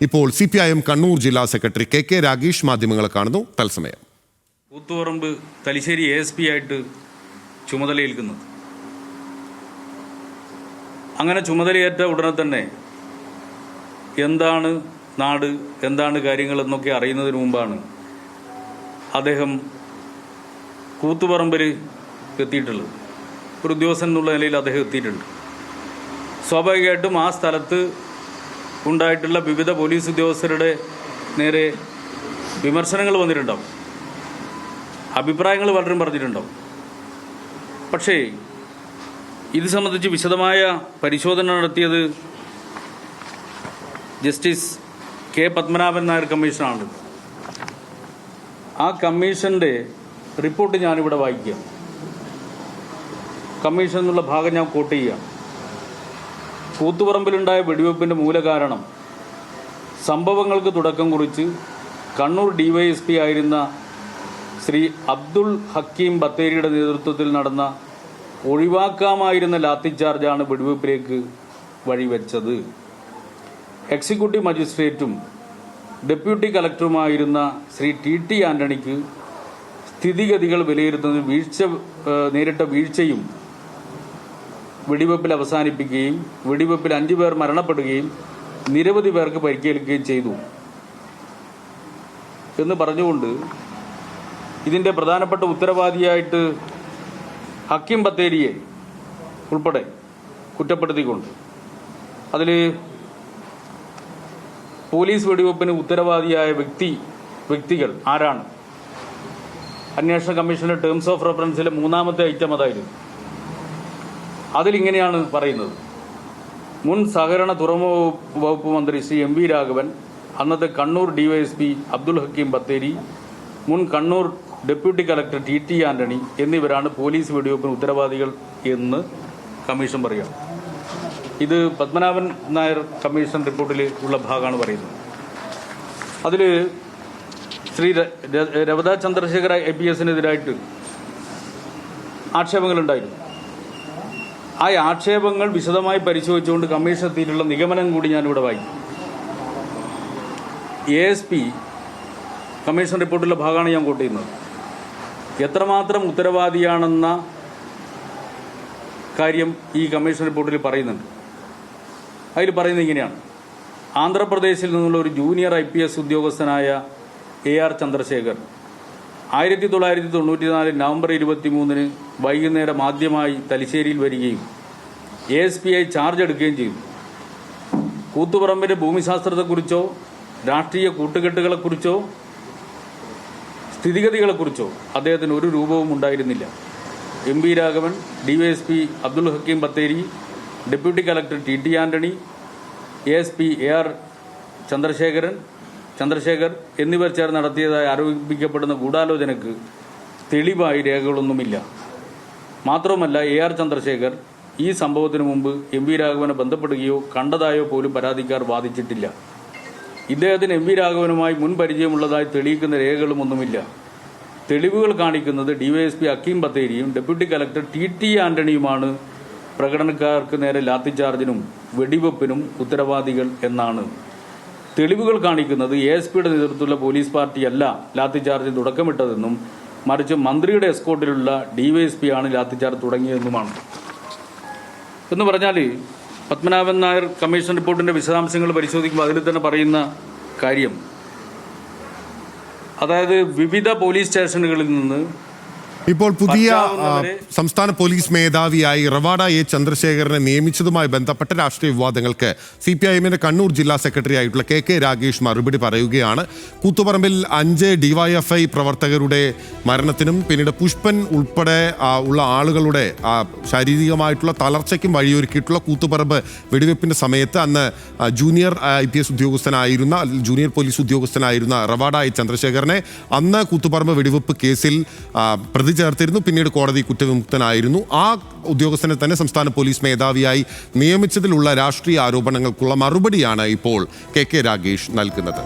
ഇപ്പോൾ CPIM കണ്ണൂർ ജില്ലാ secretary KK Ragesh മാധ്യമങ്ങളെ കാണുന്നു. തത്സമയം. കൂത്തുപറമ്പ് തലശ്ശേരി ASP ആയിട്ട് ചുമതലയേൽക്കുന്നത്. അങ്ങനെ ചുമതലയേറ്റ ഉടനെ തന്നെ എന്താണ് നാട്, എന്താണ് കാര്യങ്ങൾ എന്നൊക്കെ അറിയുന്നതിന് മുമ്പാണ് അദ്ദേഹം കൂത്തുപറമ്പിൽ എത്തിയിട്ടുള്ളത്. ഒരു ഉദ്യോഗസ്ഥൻ എന്നുള്ള നിലയിൽ അദ്ദേഹം എത്തിയിട്ടുണ്ട്. സ്വാഭാവികമായിട്ടും ആ സ്ഥലത്ത് ഉണ്ടായിട്ടുള്ള വിവിധ പോലീസ് ഉദ്യോഗസ്ഥരുടെ നേരെ വിമർശനങ്ങൾ വന്നിട്ടുണ്ടാവും, അഭിപ്രായങ്ങൾ പലരും പറഞ്ഞിട്ടുണ്ടാവും. പക്ഷേ ഇത് സംബന്ധിച്ച് വിശദമായ പരിശോധന നടത്തിയത് ജസ്റ്റിസ് K. പത്മനാഭൻ നായർ കമ്മീഷനാണ്. ആ കമ്മീഷൻ്റെ റിപ്പോർട്ട് ഞാനിവിടെ വായിക്കുക. കമ്മീഷൻ എന്നുള്ള ഭാഗം ഞാൻ കോട്ട് ചെയ്യുക. കൂത്തുപറമ്പിലുണ്ടായ വെടിവെപ്പിൻ്റെ മൂലകാരണം സംഭവങ്ങൾക്ക് തുടക്കം കുറിച്ച് കണ്ണൂർ DYSP ആയിരുന്ന ശ്രീ അബ്ദുൾ ഹക്കീം ബത്തേരിയുടെ നേതൃത്വത്തിൽ നടന്ന ഒഴിവാക്കാമായിരുന്ന ലാത്തിച്ചാർജാണ് വെടിവെപ്പിലേക്ക് വഴിവെച്ചത്. എക്സിക്യൂട്ടീവ് മജിസ്ട്രേറ്റും ഡെപ്യൂട്ടി കളക്ടറുമായിരുന്ന ശ്രീ TT ആന്റണിക്ക് സ്ഥിതിഗതികൾ വിലയിരുത്തുന്നതിൽ നേരിട്ട വീഴ്ചയും വെടിവെപ്പിൽ അവസാനിപ്പിക്കുകയും വെടിവെപ്പിൽ 5 പേർ മരണപ്പെടുകയും നിരവധി പേർക്ക് പരിക്കേൽക്കുകയും ചെയ്തു എന്ന് പറഞ്ഞുകൊണ്ട് ഇതിൻ്റെ പ്രധാനപ്പെട്ട ഉത്തരവാദിയായിട്ട് ഹക്കീം ബത്തേരിയെ ഉൾപ്പെടെ കുറ്റപ്പെടുത്തിക്കൊണ്ട് അതിൽ പോലീസ് വെടിവെപ്പിന് ഉത്തരവാദിയായ വ്യക്തികൾ ആരാണ്? അന്വേഷണ കമ്മീഷന്റെ ടേംസ് ഓഫ് റെഫറൻസിലെ 3ാമത്തെ ഐറ്റം അതായിരുന്നു. അതിലിങ്ങനെയാണ് പറയുന്നത്: മുൻ സഹകരണ തുറമുഖ വകുപ്പ് മന്ത്രി ശ്രീ MV രാഘവൻ, അന്നത്തെ കണ്ണൂർ DYSP അബ്ദുൾ ഹക്കീം ബത്തേരി, മുൻ Kannur deputy collector TT Antony എന്നിവരാണ് പോലീസ് വെടിവെപ്പിന് ഉത്തരവാദികൾ എന്ന് കമ്മീഷൻ പറയുക. ഇത് പത്മനാഭൻ നായർ കമ്മീഷൻ റിപ്പോർട്ടിൽ ഉള്ള ഭാഗമാണ് പറയുന്നത്. അതിൽ ശ്രീ രവത ചന്ദ്രശേഖര IPSനെതിരായിട്ട് ആക്ഷേപങ്ങളുണ്ടായിരുന്നു. ആ ആക്ഷേപങ്ങൾ വിശദമായി പരിശോധിച്ചുകൊണ്ട് കമ്മീഷൻ എത്തിയിട്ടുള്ള നിഗമനം കൂടി ഞാനിവിടെ വായിക്കും. ASP കമ്മീഷൻ റിപ്പോർട്ടിലുള്ള ഭാഗമാണ് ഞാൻ കോട്ട് ചെയ്യുന്നത്. എത്രമാത്രം ഉത്തരവാദിയാണെന്ന കാര്യം ഈ കമ്മീഷൻ റിപ്പോർട്ടിൽ പറയുന്നുണ്ട്. അതിൽ പറയുന്നത് ഇങ്ങനെയാണ്: ആന്ധ്രാപ്രദേശിൽ നിന്നുള്ള ഒരു ജൂനിയർ IPS ഉദ്യോഗസ്ഥനായ AR ചന്ദ്രശേഖർ 1994 നവംബർ 23 വൈകുന്നേരം ആദ്യമായി തലശ്ശേരിയിൽ വരികയും ASP ആയി ചാർജ് എടുക്കുകയും ചെയ്തു. കൂത്തുപറമ്പിന്റെ ഭൂമിശാസ്ത്രത്തെക്കുറിച്ചോ രാഷ്ട്രീയ കൂട്ടുകെട്ടുകളെക്കുറിച്ചോ സ്ഥിതിഗതികളെക്കുറിച്ചോ അദ്ദേഹത്തിന് ഒരു രൂപവും ഉണ്ടായിരുന്നില്ല. MV Raghavan, DYSP Abdul Hakeem Bathery, deputy collector TT Antony, ASP AR Chandrasekhar എന്നിവർ ചേർന്ന് നടത്തിയതായി ആരോപിക്കപ്പെടുന്ന ഗൂഢാലോചനയ്ക്ക് തെളിവായി രേഖകളൊന്നുമില്ല. മാത്രവുമല്ല, AR ചന്ദ്രശേഖർ ഈ സംഭവത്തിന് മുമ്പ് MV രാഘവനെ ബന്ധപ്പെടുകയോ കണ്ടതായോ പോലും പരാതിക്കാർ വാദിച്ചിട്ടില്ല. ഇദ്ദേഹത്തിന് MV രാഘവനുമായി മുൻ പരിചയമുള്ളതായി തെളിയിക്കുന്ന രേഖകളും ഒന്നുമില്ല. തെളിവുകൾ കാണിക്കുന്നത് DYSP ഹക്കീം ബത്തേരിയും ഡെപ്യൂട്ടി കളക്ടർ TT ആന്റണിയുമാണ് പ്രകടനക്കാർക്ക് നേരെ ലാത്തിചാർജിനും വെടിവെപ്പിനും ഉത്തരവാദികൾ എന്നാണ്. തെളിവുകൾ കാണിക്കുന്നത് ASPയുടെ നേതൃത്വത്തിലുള്ള പോലീസ് പാർട്ടിയല്ല ലാത്തിചാർജിന് തുടക്കമിട്ടതെന്നും മറിച്ച് മന്ത്രിയുടെ എസ്കോർട്ടിലുള്ള DYSP ആണ് ലാത്തിചാർജ് തുടങ്ങിയതെന്നുമാണ്. എന്ന് പറഞ്ഞാൽ പത്മനാഭൻ നായർ കമ്മീഷൻ റിപ്പോർട്ടിന്റെ വിശദാംശങ്ങൾ പരിശോധിക്കുമ്പോൾ അതിൽ തന്നെ പറയുന്ന കാര്യം, അതായത് വിവിധ പോലീസ് സ്റ്റേഷനുകളിൽ നിന്ന് ഇപ്പോൾ പുതിയ സംസ്ഥാന പോലീസ് മേധാവിയായി റവാഡ A. ചന്ദ്രശേഖരനെ നിയമിച്ചതുമായി ബന്ധപ്പെട്ട രാഷ്ട്രീയ വിവാദങ്ങൾക്ക് CPIMന്റെ കണ്ണൂർ ജില്ലാ സെക്രട്ടറി ആയിട്ടുള്ള KK രാഗേഷ് മറുപടി പറയുകയാണ്. കൂത്തുപറമ്പിൽ 5 DYFI പ്രവർത്തകരുടെ മരണത്തിനും പിന്നീട് പുഷ്പൻ ഉൾപ്പെടെ ഉള്ള ആളുകളുടെ ശാരീരികമായിട്ടുള്ള തളർച്ചയ്ക്കും വഴിയൊരുക്കിയിട്ടുള്ള കൂത്തുപറമ്പ് വെടിവെപ്പിന്റെ സമയത്ത് അന്ന് ജൂനിയർ IPS ഉദ്യോഗസ്ഥനായിരുന്ന ജൂനിയർ പോലീസ് ഉദ്യോഗസ്ഥനായിരുന്ന റവാഡ A. ചന്ദ്രശേഖരനെ അന്ന് കൂത്തുപറമ്പ് വെടിവെപ്പ് കേസിൽ പ്രതി ചേർത്തിരുന്നു. പിന്നീട് കോടതി കുറ്റവിമുക്തനായിരുന്നു. ആ ഉദ്യോഗസ്ഥനെ തന്നെ സംസ്ഥാന പോലീസ് മേധാവിയായി നിയമിച്ചതിലുള്ള രാഷ്ട്രീയ ആരോപണങ്ങൾക്കുള്ള മറുപടിയാണ് ഇപ്പോൾ KK രാഗേഷ് നൽകുന്നത്.